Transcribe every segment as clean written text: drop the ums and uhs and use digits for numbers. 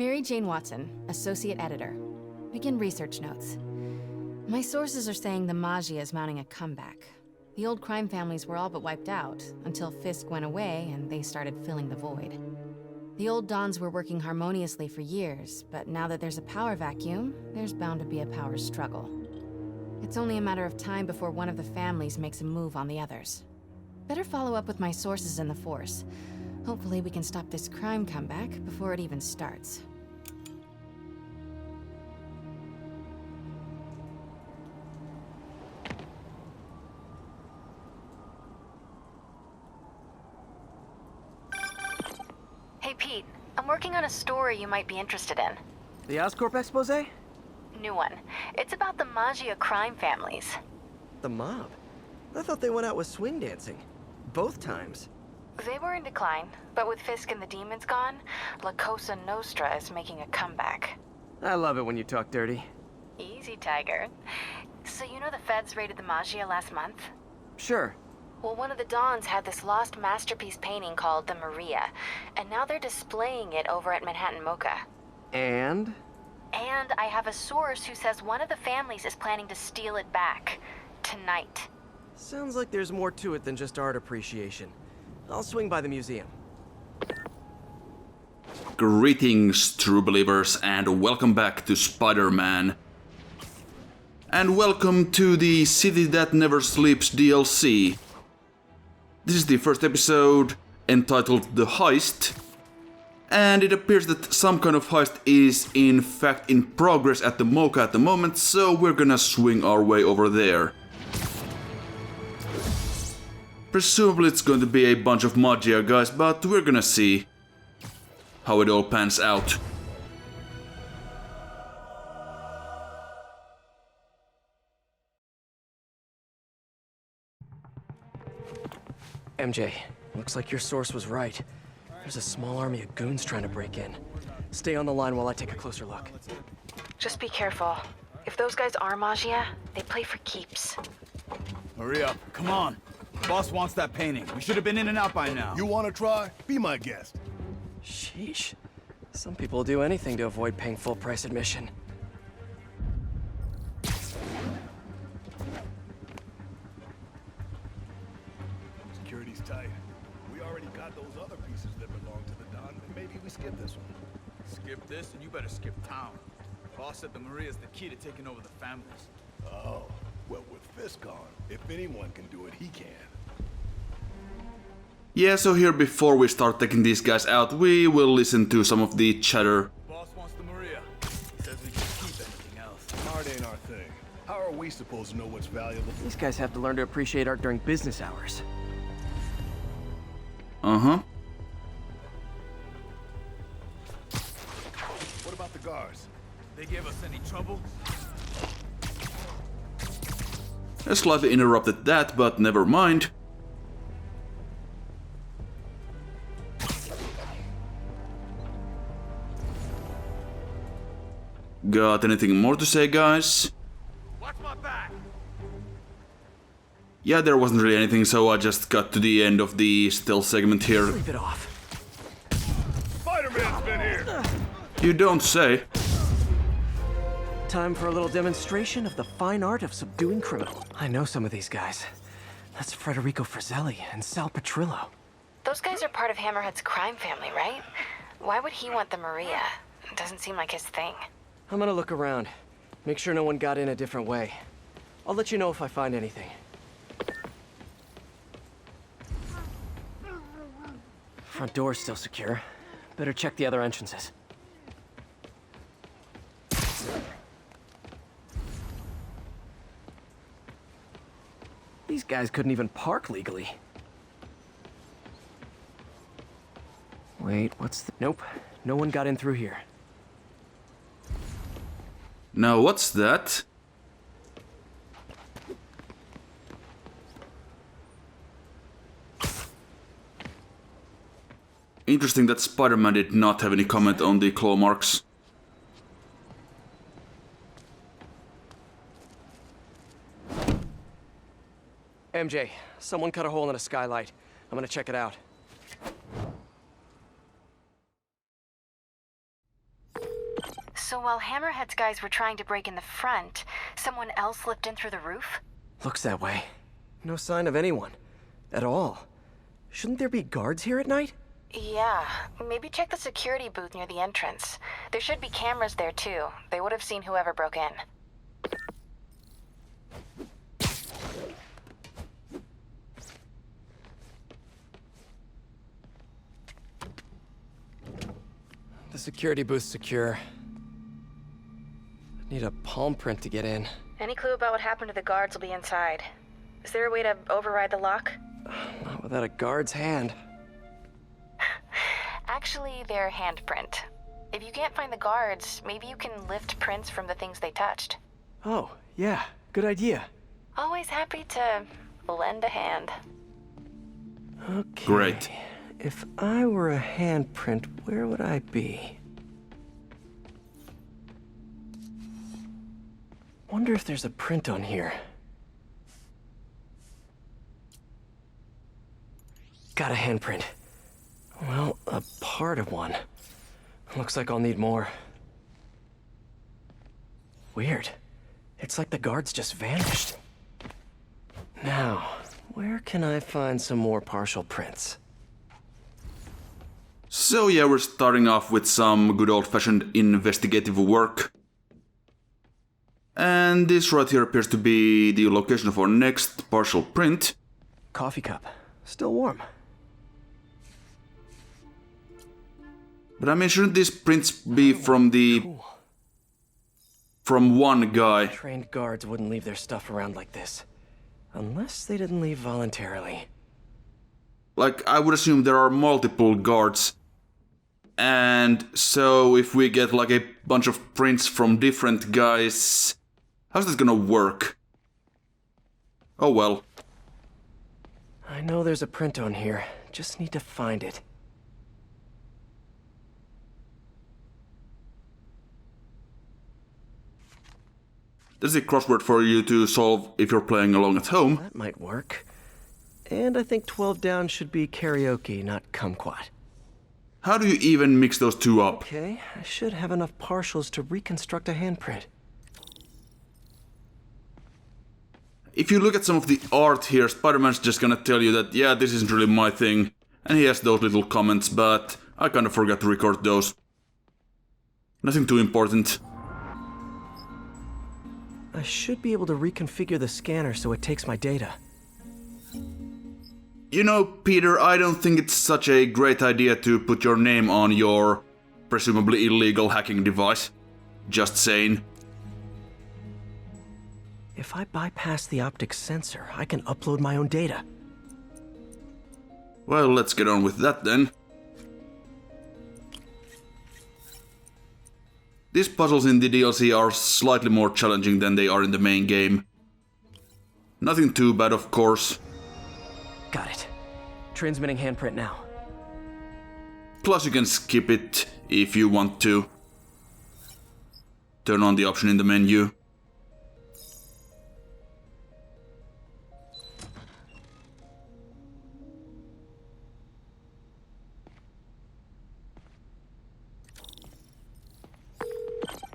Mary Jane Watson, Associate Editor. Begin research notes. My sources are saying the Maggia is mounting a comeback. The old crime families were all but wiped out, until Fisk went away and they started filling the void. The old Dons were working harmoniously for years, but now that there's a power vacuum, there's bound to be a power struggle. It's only a matter of time before one of the families makes a move on the others. Better follow up with my sources in the Force. Hopefully we can stop this crime comeback before it even starts. Hey Pete, I'm working on a story you might be interested in. The Oscorp expose? New one. It's about the Maggia crime families. The mob? I thought they went out with swing dancing. Both times. They were in decline, but with Fisk and the demons gone, La Cosa Nostra is making a comeback. I love it when you talk dirty. Easy, Tiger. So you know the feds raided the Maggia last month? Sure. Well, one of the Dons had this lost masterpiece painting called the Maria, and now they're displaying it over at Manhattan Mocha. And? And I have a source who says one of the families is planning to steal it back. Tonight. Sounds like there's more to it than just art appreciation. I'll swing by the museum. Greetings, true believers, and welcome back to Spider-Man. And welcome to the City That Never Sleeps DLC. This is the first episode, entitled The Heist. And it appears that some kind of heist is in fact in progress at the Mocha at the moment, so we're gonna swing our way over there. Presumably it's going to be a bunch of Maggia guys, but we're gonna see how it all pans out. MJ, looks like your source was right. There's a small army of goons trying to break in. Stay on the line while I take a closer look. Just be careful. If those guys are Maggia, they play for keeps. Hurry up, come on. Boss wants that painting. We should have been in and out by now. You want to try? Be my guest. Sheesh. Some people will do anything to avoid paying full price admission. Security's tight. We already got those other pieces that belong to the Don. Maybe we skip this one. Skip this and you better skip town. Boss said the Maria's the key to taking over the families. Oh, well, with Fisk gone, if anyone can do it, he can. Yeah, so here before we start taking these guys out, we will listen to some of the chatter. Boss wants the Maria. He says we can keep anything else. Art ain't our thing. How are we supposed to know what's valuable? These guys have to learn to appreciate art during business hours. Uh-huh. What about the guards? They gave us any trouble? I slightly interrupted that, but never mind. Got anything more to say, guys? Watch my back! Yeah, there wasn't really anything, so I just got to the end of the stealth segment here. Leave it off. Spider-Man's been here! You don't say. Time for a little demonstration of the fine art of subduing criminal. I know some of these guys. That's Federico Fratelli and Sal Petrillo. Those guys are part of Hammerhead's crime family, right? Why would he want the Maria? It doesn't seem like his thing. I'm gonna look around. Make sure no one got in a different way. I'll let you know if I find anything. Front door's still secure. Better check the other entrances. These guys couldn't even park legally. Wait, what's the... Nope, no one got in through here. Now what's that? Interesting that Spider-Man did not have any comment on the claw marks. MJ, someone cut a hole in a skylight. I'm gonna check it out. So while Hammerhead's guys were trying to break in the front, someone else slipped in through the roof? Looks that way. No sign of anyone. At all. Shouldn't there be guards here at night? Yeah, maybe check the security booth near the entrance. There should be cameras there too. They would have seen whoever broke in. The security booth's secure. Need a palm print to get in. Any clue about what happened to the guards will be inside. Is there a way to override the lock? Not without a guard's hand. Actually, their handprint. If you can't find the guards, maybe you can lift prints from the things they touched. Oh, yeah. Good idea. Always happy to lend a hand. Okay. Great. If I were a handprint, where would I be? Wonder if there's a print on here. Got a handprint. Well, a part of one. Looks like I'll need more. Weird. It's like the guards just vanished. Now, where can I find some more partial prints? So yeah, we're starting off with some good old-fashioned investigative work. And this right here appears to be the location of our next partial print. Coffee cup. Still warm. But I mean, shouldn't these prints be from the... Cool. from one guy? Trained guards wouldn't leave their stuff around like this. Unless they didn't leave voluntarily. Like, I would assume there are multiple guards. And so if we get like a bunch of prints from different guys... how's this gonna work? Oh well. I know there's a print on here. Just need to find it. There's a crossword for you to solve if you're playing along at home. That might work. And I think 12 down should be karaoke, not kumquat. How do you even mix those two up? Okay, I should have enough partials to reconstruct a handprint. If you look at some of the art here, Spider-Man's just gonna tell you that, yeah, this isn't really my thing. And he has those little comments, but I kinda forgot to record those. Nothing too important. I should be able to reconfigure the scanner so it takes my data. You know, Peter, I don't think it's such a great idea to put your name on your presumably illegal hacking device. Just saying. If I bypass the optic sensor, I can upload my own data. Well, let's get on with that then. These puzzles in the DLC are slightly more challenging than they are in the main game. Nothing too bad, of course. Got it. Transmitting handprint now. Plus you can skip it if you want to. Turn on the option in the menu.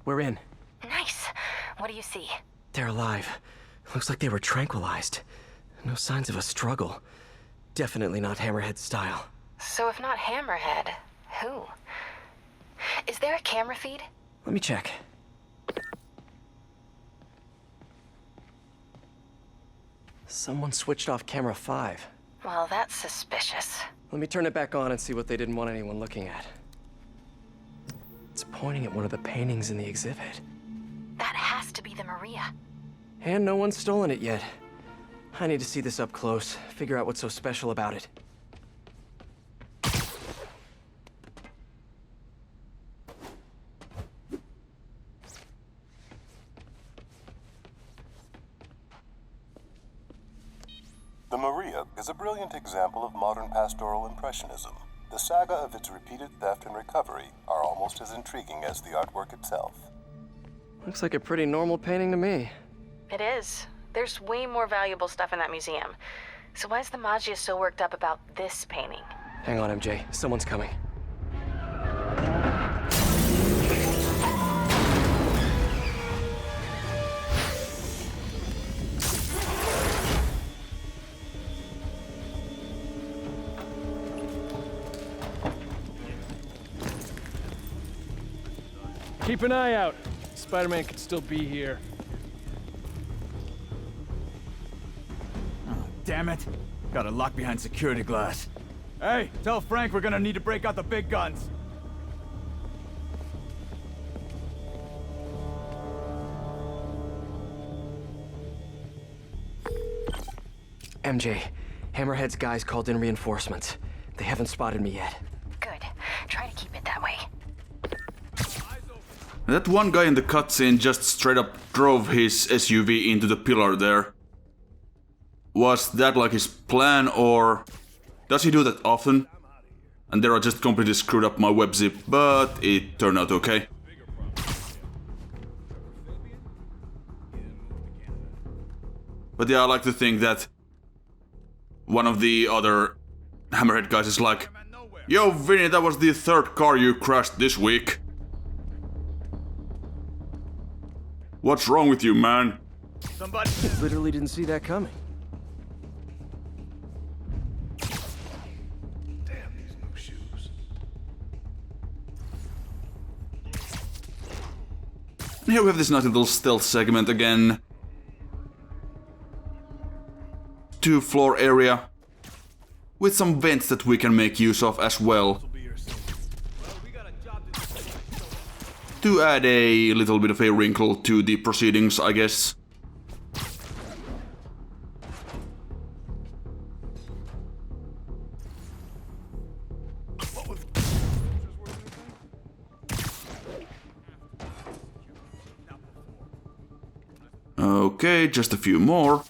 We're in. Nice. What do you see? They're alive. Looks like they were tranquilized. No signs of a struggle. Definitely not Hammerhead style. So if not Hammerhead, who? Is there a camera feed? Let me check. Someone switched off camera 5. Well, that's suspicious. Let me turn it back on and see what they didn't want anyone looking at. It's pointing at one of the paintings in the exhibit. That has to be the Maria. And no one's stolen it yet. I need to see this up close, figure out what's so special about it. The Maria is a brilliant example of modern pastoral impressionism. The saga of its repeated theft and recovery are almost as intriguing as the artwork itself. Looks like a pretty normal painting to me. It is. There's way more valuable stuff in that museum. So why is the Maggia so worked up about this painting? Hang on, MJ. Someone's coming. Keep an eye out. Spider-Man could still be here. Oh, damn it. Got a lock behind security glass. Hey, tell Frank we're gonna need to break out the big guns. MJ, Hammerhead's guys called in reinforcements. They haven't spotted me yet. Good. Try to keep it that way. That one guy in the cutscene just straight up drove his SUV into the pillar there. Was that like his plan, or does he do that often? And there I just completely screwed up my web zip, but it turned out okay. But yeah, I like to think that one of the other Hammerhead guys is like, "Yo, Vinny, that was the third car you crashed this week. What's wrong with you, man?" Somebody. Literally didn't see that coming. Damn these new shoes. And here we have this nice little stealth segment again. 2-floor area with some vents that we can make use of as well. To add a little bit of a wrinkle to the proceedings, I guess. Okay, just a few more.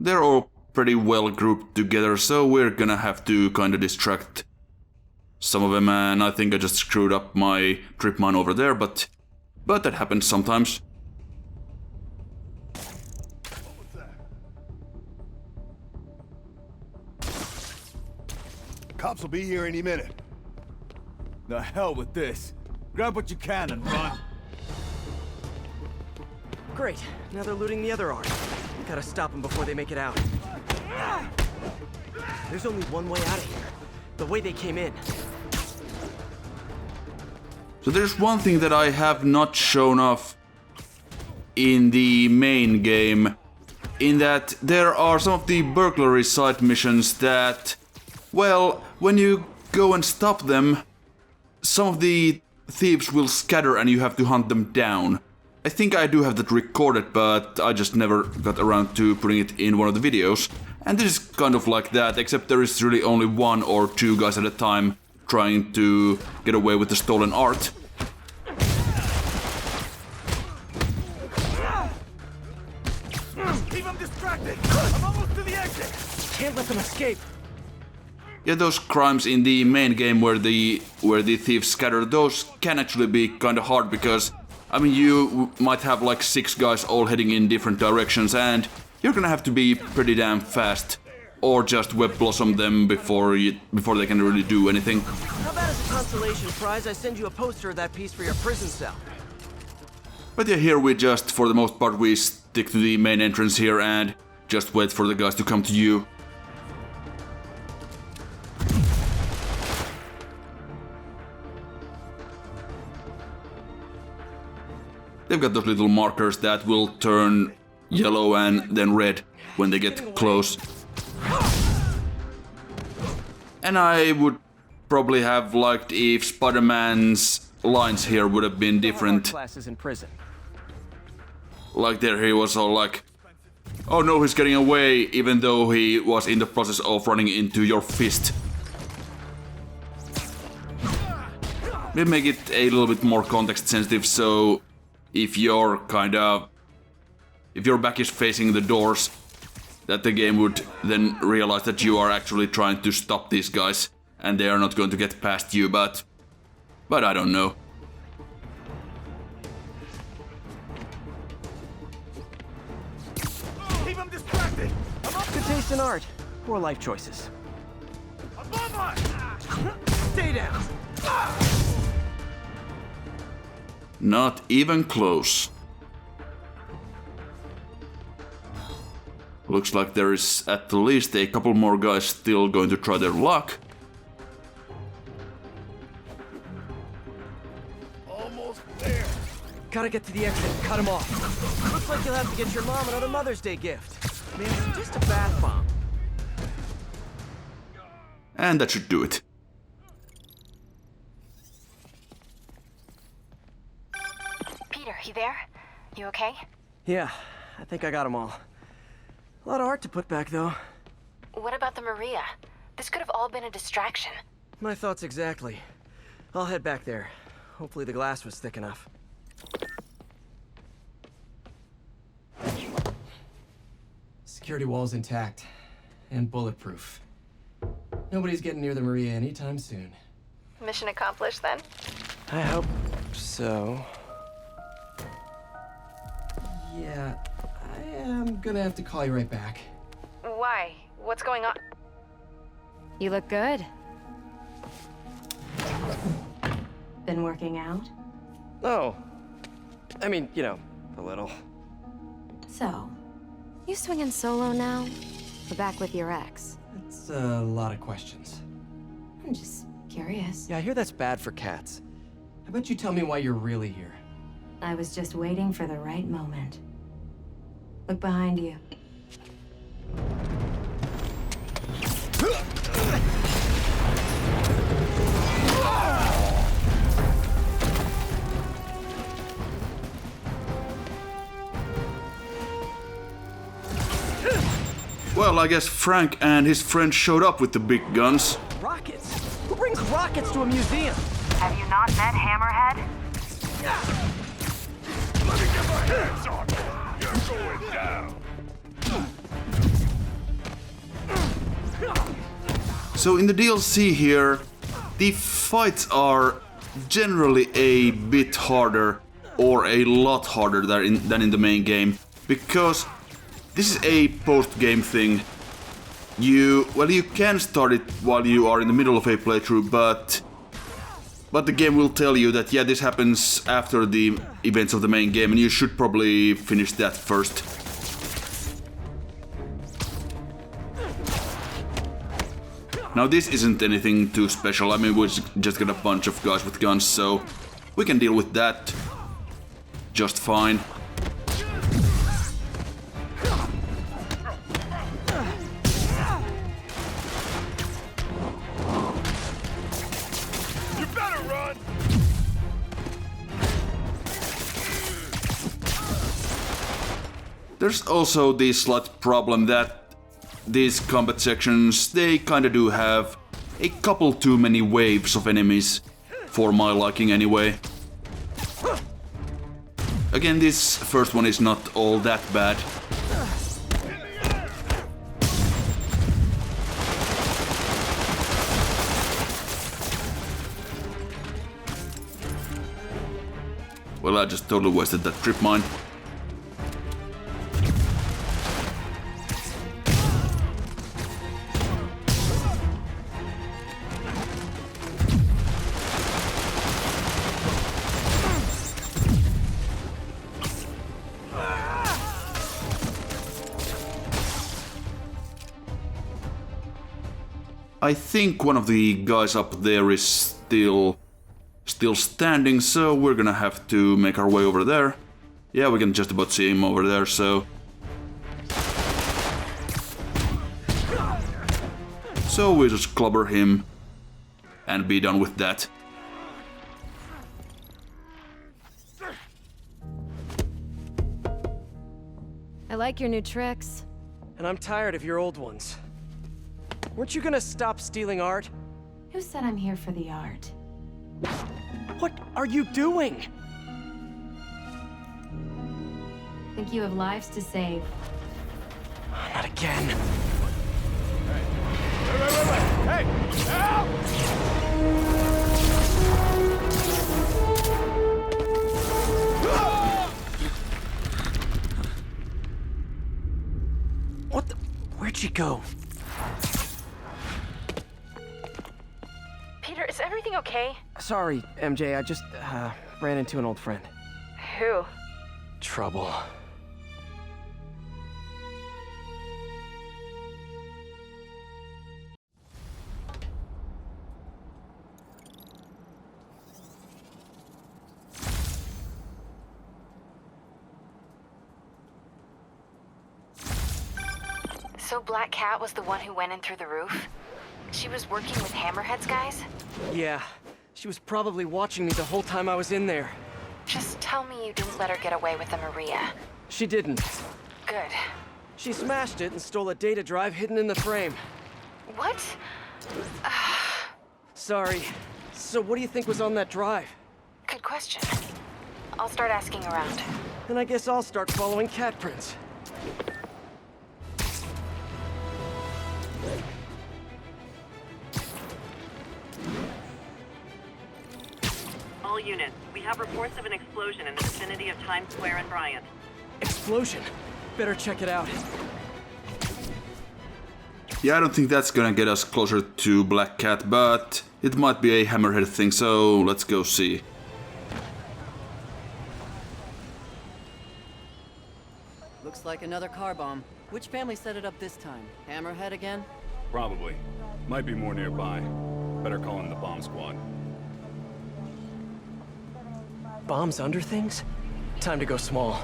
They're all pretty well grouped together, so we're gonna have to kinda distract some of them, and I think I just screwed up my trip mine over there, but that happens sometimes. Cops will be here any minute. The hell with this. Grab what you can and run. Great. Now they're looting the other arm. Gotta stop them before they make it out. There's only one way out of here. The way they came in. So there's one thing that I have not shown off in the main game, in that there are some of the burglary side missions that, well, when you go and stop them, some of the thieves will scatter and you have to hunt them down. I think I do have that recorded, but I just never got around to putting it in one of the videos. And this is kind of like that, except there is really only 1 or 2 guys at a time trying to get away with the stolen art. Keep them distracted! I'm almost to the exit! Can't let them escape. Yeah, those crimes in the main game where the thieves scatter, those can actually be kinda hard because, I mean, you might have like 6 guys all heading in different directions and you're gonna have to be pretty damn fast. Or just web blossom them before they can really do anything. How about as a consolation prize, I send you a poster of that piece for your prison cell? But yeah, here we just, for the most part, we stick to the main entrance here and just wait for the guys to come to you. They've got those little markers that will turn yellow and then red when they get close. And I would probably have liked if Spider-Man's lines here would have been different. Classes in prison. Like there he was all like, "Oh no, he's getting away," even though he was in the process of running into your fist. Maybe make it a little bit more context sensitive, so if your back is facing the doors, that the game would then realize that you are actually trying to stop these guys and they are not going to get past you, but I don't know. Keep them distracted! I'm up Good taste in art. Poor life choices. above us! Stay down. Not even close. Looks like there is at least a couple more guys still going to try their luck. Almost there. Gotta get to the exit, cut him off. Looks like you'll have to get your mom another Mother's Day gift. Man, just a bath bomb. And that should do it. Peter, you there? You okay? Yeah, I think I got them all. A lot of art to put back, though. What about the Maria? This could have all been a distraction. My thoughts exactly. I'll head back there. Hopefully the glass was thick enough. Security wall's intact. And bulletproof. Nobody's getting near the Maria anytime soon. Mission accomplished then? I hope so. Yeah, I am gonna have to call you right back. Why? What's going on? You look good. Been working out? Oh. I mean, you know, a little. So, You swinging solo now? Or back with your ex? That's a lot of questions. I'm just curious. Yeah, I hear that's bad for cats. How about you tell me why you're really here? I was just waiting for the right moment. Look behind you. Well, I guess Frank and his friends showed up with the big guns. Rockets? Who brings rockets to a museum? Have you not met Hammerhead? Let me get my hands on you. You're going down. So in the DLC here, the fights are generally a bit harder, or a lot harder than in the main game, because this is a post-game thing. You can start it while you are in the middle of a playthrough, but the game will tell you that yeah, this happens after the events of the main game, and you should probably finish that first. Now this isn't anything too special. I mean, we just got a bunch of guys with guns, so we can deal with that just fine. You better run. There's also the slight problem that these combat sections, they kinda do have a couple too many waves of enemies, for my liking anyway. Again, this first one is not all that bad. Well, I just totally wasted that trip mine. I think one of the guys up there is still standing, so we're gonna have to make our way over there. Yeah, we can just about see him over there, so... So we just clobber him and be done with that. I like your new tricks. And I'm tired of your old ones. Weren't you gonna stop stealing art? Who said I'm here for the art? What are you doing? Think you have lives to save. Not again. Hey, help! What the? Where'd she go? Peter, is everything okay? Sorry, MJ, I just ran into an old friend. Who? Trouble. So Black Cat was the one who went in through the roof? She was working with Hammerhead's guys? Yeah, she was probably watching me the whole time I was in there. Just tell me you didn't let her get away with the Maria. She didn't. Good. She smashed it and stole a data drive hidden in the frame. What? Sorry. So what do you think was on that drive? Good question. I'll start asking around. And I guess I'll start following cat prints. All units, we have reports of an explosion in the vicinity of Times Square and Bryant. Explosion. Better check it out. Yeah, I don't think that's gonna get us closer to Black Cat, but it might be a Hammerhead thing, so let's go see. Looks like another car bomb. Which family set it up this time? Hammerhead again? Probably. Might be more nearby. Better call in the bomb squad. Bombs under things? Time to go small.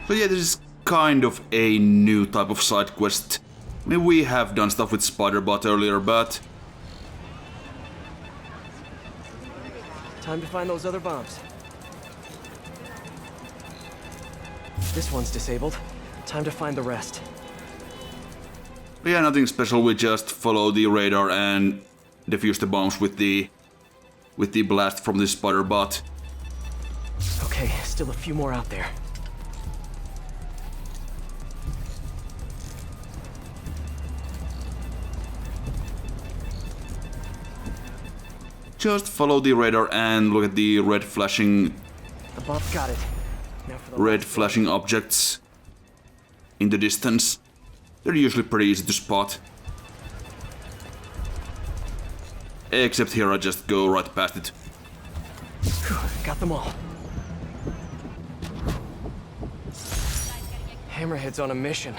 So yeah, this is kind of a new type of side quest. I mean, we have done stuff with Spider-Bot earlier, but... Time to find those other bombs. This one's disabled. Time to find the rest. But yeah, nothing special, we just follow the radar and defuse the bombs with the blast from the Spider-Bot. Okay, still a few more out there. Just follow the radar and look at the red flashing The bomb got it. Now for the red last flashing objects in the distance. They're usually pretty easy to spot. Except here I just go right past it. Got them all. Hammerhead's on a mission.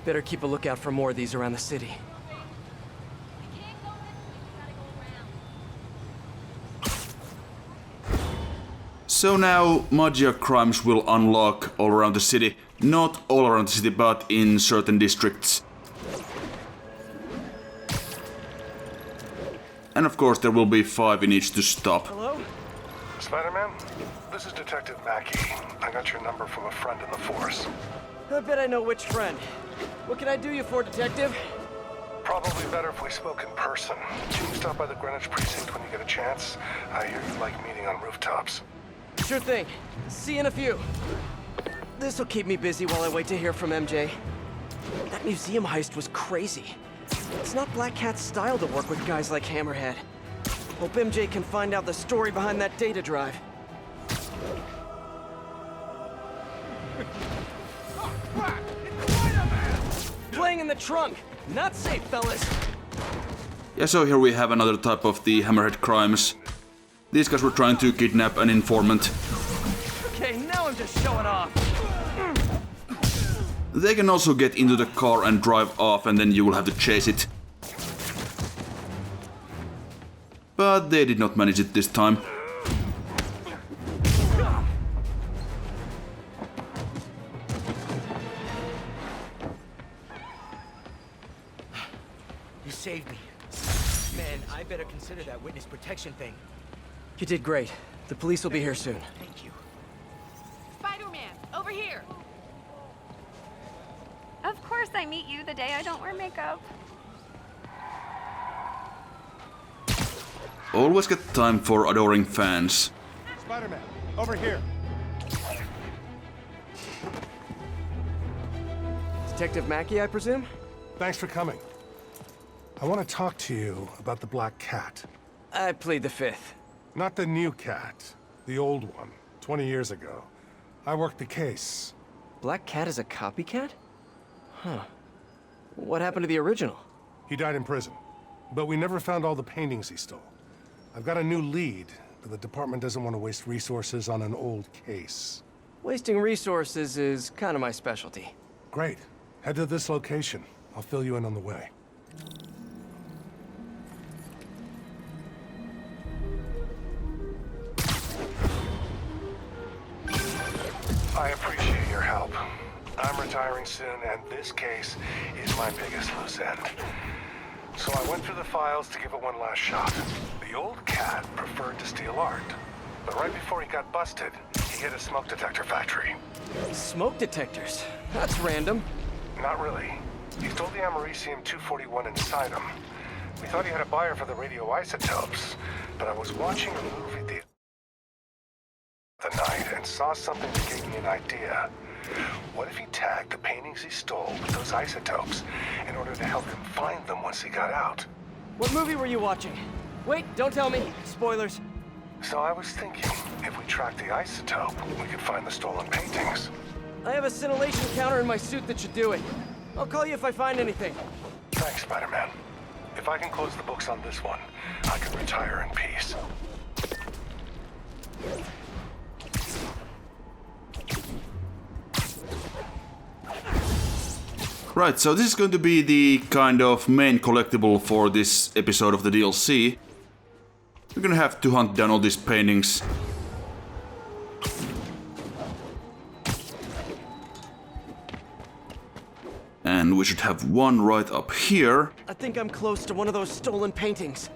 Better keep a lookout for more of these around the city. So now Magia crimes will unlock all around the city. Not all around the city, but in certain districts. And of course there will be 5 in each to stop. Hello? Spider-Man, this is Detective Mackey. I got your number from a friend in the force. I bet I know which friend. What can I do you for, Detective? Probably better if we spoke in person. Can you stop by the Greenwich precinct when you get a chance? I hear you like meeting on rooftops. Sure thing. See you in a few. This'll keep me busy while I wait to hear from MJ. That museum heist was crazy. It's not Black Cat's style to work with guys like Hammerhead. Hope MJ can find out the story behind that data drive. Playing in the trunk! Not safe, fellas! Yeah, so here we have another type of the Hammerhead crimes. These guys were trying to kidnap an informant. Okay, now I'm just showing off. They can also get into the car and drive off, and then you will have to chase it. But they did not manage it this time. You saved me. Man, I better consider that witness protection thing. You did great. The police will be here soon. Thank you. Spider-Man, over here! Of course I meet you the day I don't wear makeup. Always get time for adoring fans. Spider-Man, over here. Detective Mackey, I presume? Thanks for coming. I want to talk to you about the Black Cat. I plead the fifth. Not the new cat. The old one. 20 years ago. I worked the case. Black Cat is a copycat? Huh. What happened to the original? He died in prison. But we never found all the paintings he stole. I've got a new lead, but the department doesn't want to waste resources on an old case. Wasting resources is kind of my specialty. Great. Head to this location. I'll fill you in on the way. I appreciate your help. I'm retiring soon, and this case is my biggest loose end. So I went through the files to give it one last shot. The old cat preferred to steal art. But right before he got busted, he hit a smoke detector factory. Smoke detectors? That's random. Not really. He stole the Americium-241 inside him. We thought he had a buyer for the radioisotopes, but I was watching a movie the night and saw something that gave me an idea. What if he tagged the paintings he stole with those isotopes in order to help him find them once he got out? What movie were you watching? Wait, don't tell me. Spoilers. So I was thinking, if we track the isotope, we could find the stolen paintings. I have a scintillation counter in my suit that should do it. I'll call you if I find anything. Thanks, Spider-Man. If I can close the books on this one, I can retire in peace. Right, so this is going to be the kind of main collectible for this episode of the DLC. We're gonna have to hunt down all these paintings. And we should have one right up here. I think I'm close to one of those stolen paintings.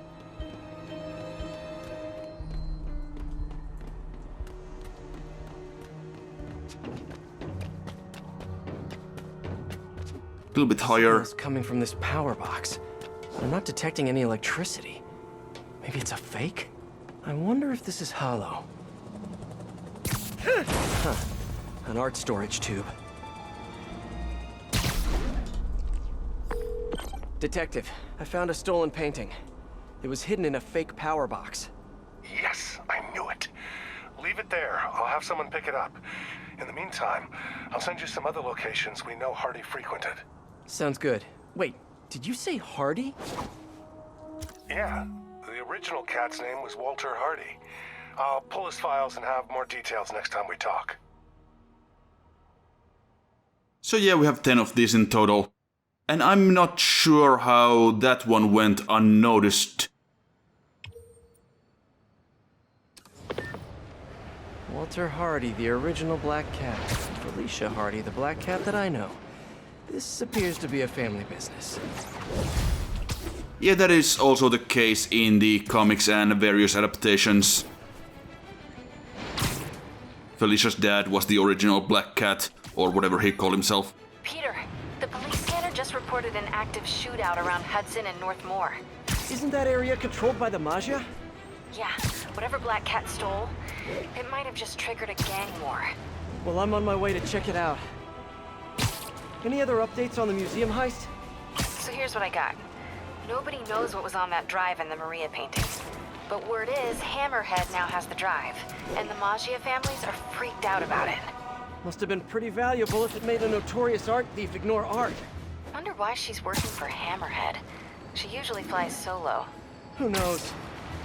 A little bit higher. It's coming from this power box. I'm not detecting any electricity. Maybe it's a fake? I wonder if this is hollow. Huh. An art storage tube. Detective, I found a stolen painting. It was hidden in a fake power box. Yes, I knew it. Leave it there. I'll have someone pick it up. In the meantime, I'll send you some other locations we know Hardy frequented. Sounds good. Wait, did you say Hardy? Yeah, the original cat's name was Walter Hardy. I'll pull his files and have more details next time we talk. So yeah, we have 10 of these in total. And I'm not sure how that one went unnoticed. Walter Hardy, the original black cat. Felicia Hardy, the black cat that I know. This appears to be a family business. Yeah, that is also the case in the comics and various adaptations. Felicia's dad was the original black cat, or whatever he called himself. Peter, the police scanner just reported an active shootout around Hudson and North Moore. Isn't that area controlled by the Maggia? Yeah, whatever Black Cat stole, it might have just triggered a gang war. Well, I'm on my way to check it out. Any other updates on the museum heist? So here's what I got. Nobody knows what was on that drive in the Maria painting. But word is, Hammerhead now has the drive, and the Maggia families are freaked out about it. Must have been pretty valuable if it made a notorious art thief ignore art. Wonder why she's working for Hammerhead. She usually flies solo. Who knows?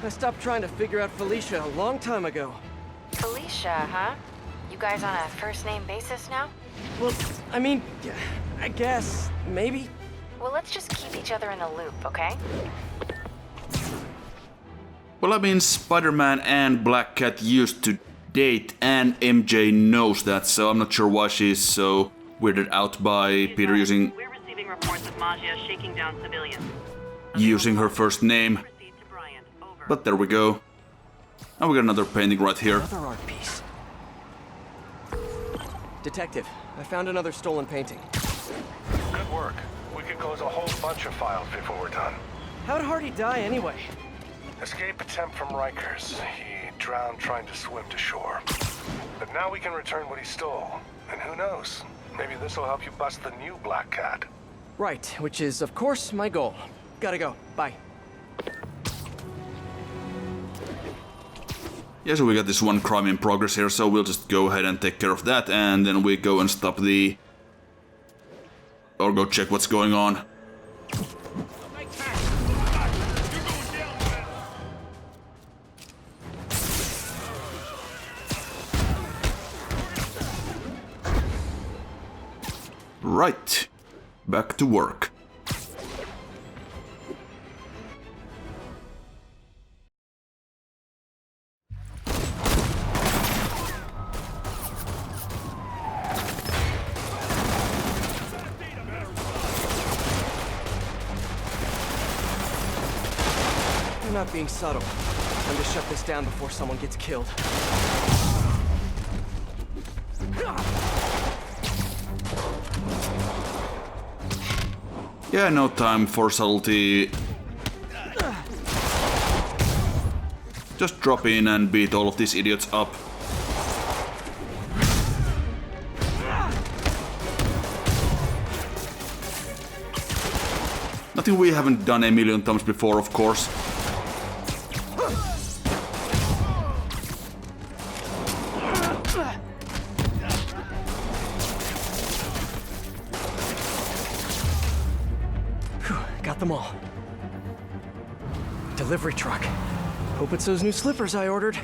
I stopped trying to figure out Felicia a long time ago. Felicia, huh? You guys on a first-name basis now? Well, I mean, I guess, maybe. Well, let's just keep each other in the loop, okay? Well, I mean, Spider-Man and Black Cat used to date, and MJ knows that, so I'm not sure why she's so weirded out by Peter using... We're receiving reports of Maggia shaking down civilians. Using her first name. But there we go. And we got another painting right here. Another art piece. Detective, I found another stolen painting. Good work. We could close a whole bunch of files before we're done. How'd Hardy die anyway? Escape attempt from Rikers. He drowned trying to swim to shore. But now we can return what he stole. And who knows? Maybe this will help you bust the new Black Cat. Right, which is, of course, my goal. Gotta go. Bye. Yeah, so we got this one crime in progress here, so we'll just go ahead and take care of that, and then we go and stop the... or go check what's going on. Right. Back to work. You're not being subtle. Time to shut this down before someone gets killed. Yeah, no time for subtlety. Just drop in and beat all of these idiots up. Nothing we haven't done a million times before, of course. Got them all. Delivery truck. Hope it's those new slippers I ordered.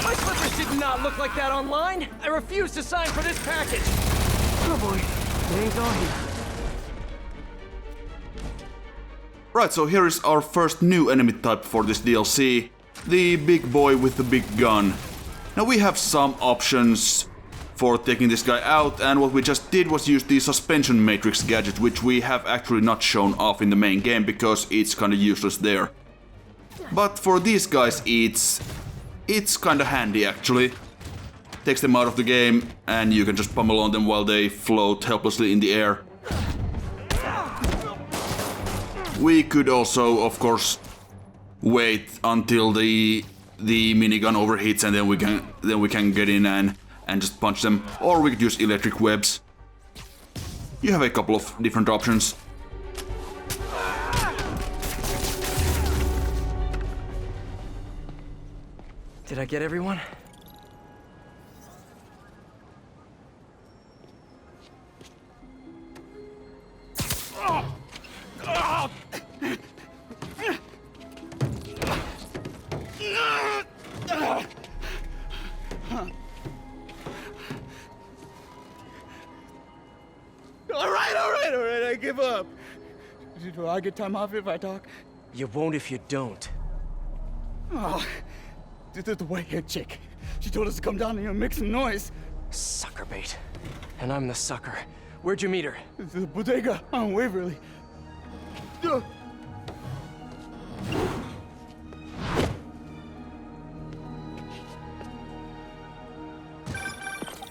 My slippers did not look like that online. I refuse to sign for this package. Oh boy, it ain't all here. Right, so here is our first new enemy type for this DLC. The big boy with the big gun. Now we have some options for taking this guy out, and what we just did was use the suspension matrix gadget, which we have actually not shown off in the main game because it's kinda useless there. But for these guys it's kinda handy actually. Takes them out of the game and you can just pummel on them while they float helplessly in the air. We could also, of course, wait until the minigun overheats and then we can get in and just punch them, or we could use electric webs. You have a couple of different options. Did I get everyone? All right, I give up. Do I get time off if I talk? You won't if you don't. Oh, the white-haired chick. She told us to come down here and make some noise. Sucker bait. And I'm the sucker. Where'd you meet her? The bodega on Waverly.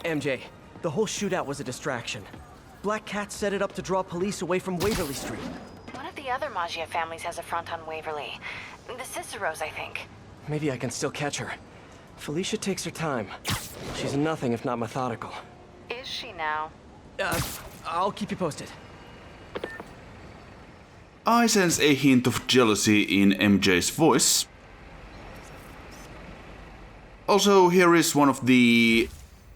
MJ, the whole shootout was a distraction. Black Cat set it up to draw police away from Waverly Street. One of the other Maggia families has a front on Waverly. The Ciceros, I think. Maybe I can still catch her. Felicia takes her time. She's nothing if not methodical. Is she now? I'll keep you posted. I sense a hint of jealousy in MJ's voice. Also, here is one of the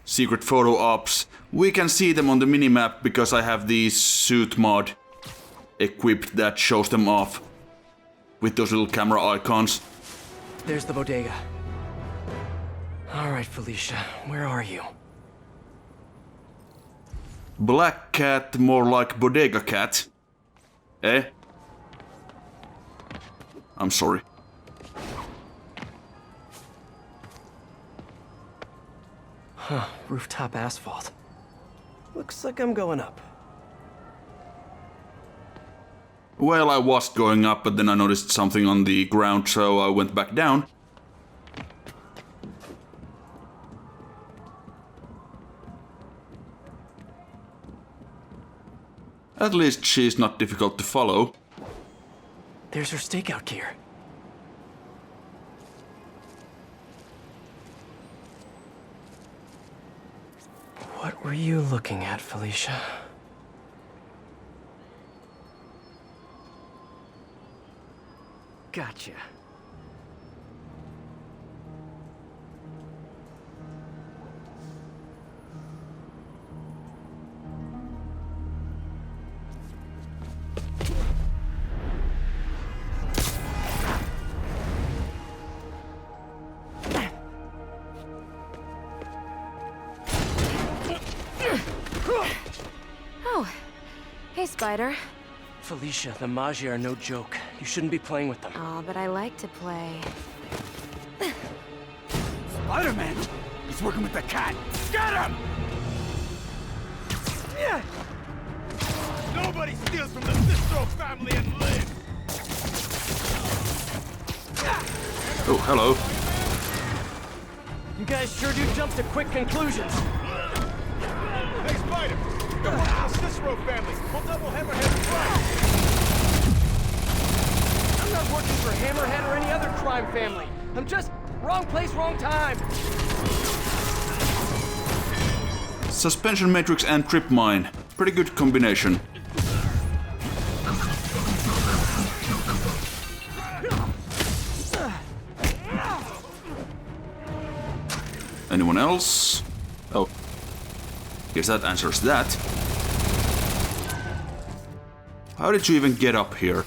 secret photo ops. We can see them on the minimap because I have the suit mod equipped that shows them off with those little camera icons. There's the bodega. All right, Felicia, where are you? Black Cat, more like Bodega Cat. Eh? I'm sorry. Huh, rooftop asphalt. Looks like I'm going up. Well, I was going up, but then I noticed something on the ground, so I went back down. At least she's not difficult to follow. There's her stakeout gear. What were you looking at, Felicia? Gotcha. Oh, hey, Spider. Felicia, the Maggia are no joke. You shouldn't be playing with them. Oh, but I like to play. Spider-Man! He's working with the cat! Get him! Nobody steals from the Cicero family and lives! Oh, hello. You guys sure do jump to quick conclusions. Hey, Spider! Go work for the Cicero family! We'll double Hammerhead's price! I'm not working for Hammerhead or any other crime family. I'm just wrong place, wrong time. Suspension matrix and trip mine. Pretty good combination. Anyone else? Oh. Guess that answers that. How did you even get up here?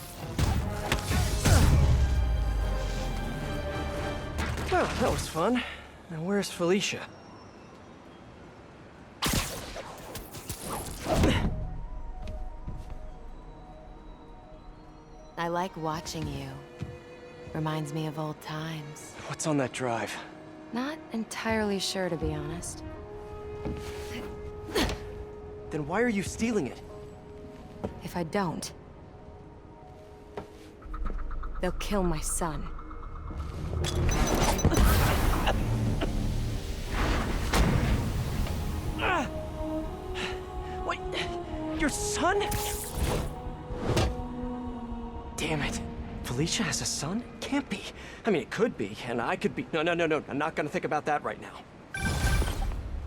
Well, that was fun. Now where's Felicia? I like watching you. Reminds me of old times. What's on that drive? Not entirely sure, to be honest. Then why are you stealing it? If I don't, they'll kill my son. Wait, your son? Damn it. Felicia has a son? Can't be. I mean, it could be, and I could be. No. I'm not gonna think about that right now.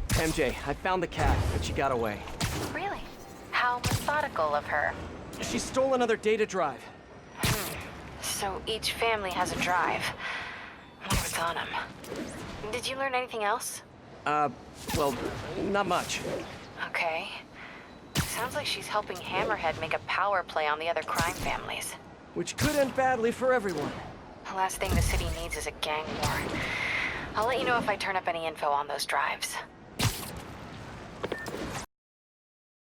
MJ, I found the cat, but she got away. Really? How methodical of her. She stole another data drive. So each family has a drive. I wonder what's on them. Did you learn anything else? Well, not much. Okay. Sounds like she's helping Hammerhead make a power play on the other crime families. Which could end badly for everyone. The last thing the city needs is a gang war. I'll let you know if I turn up any info on those drives.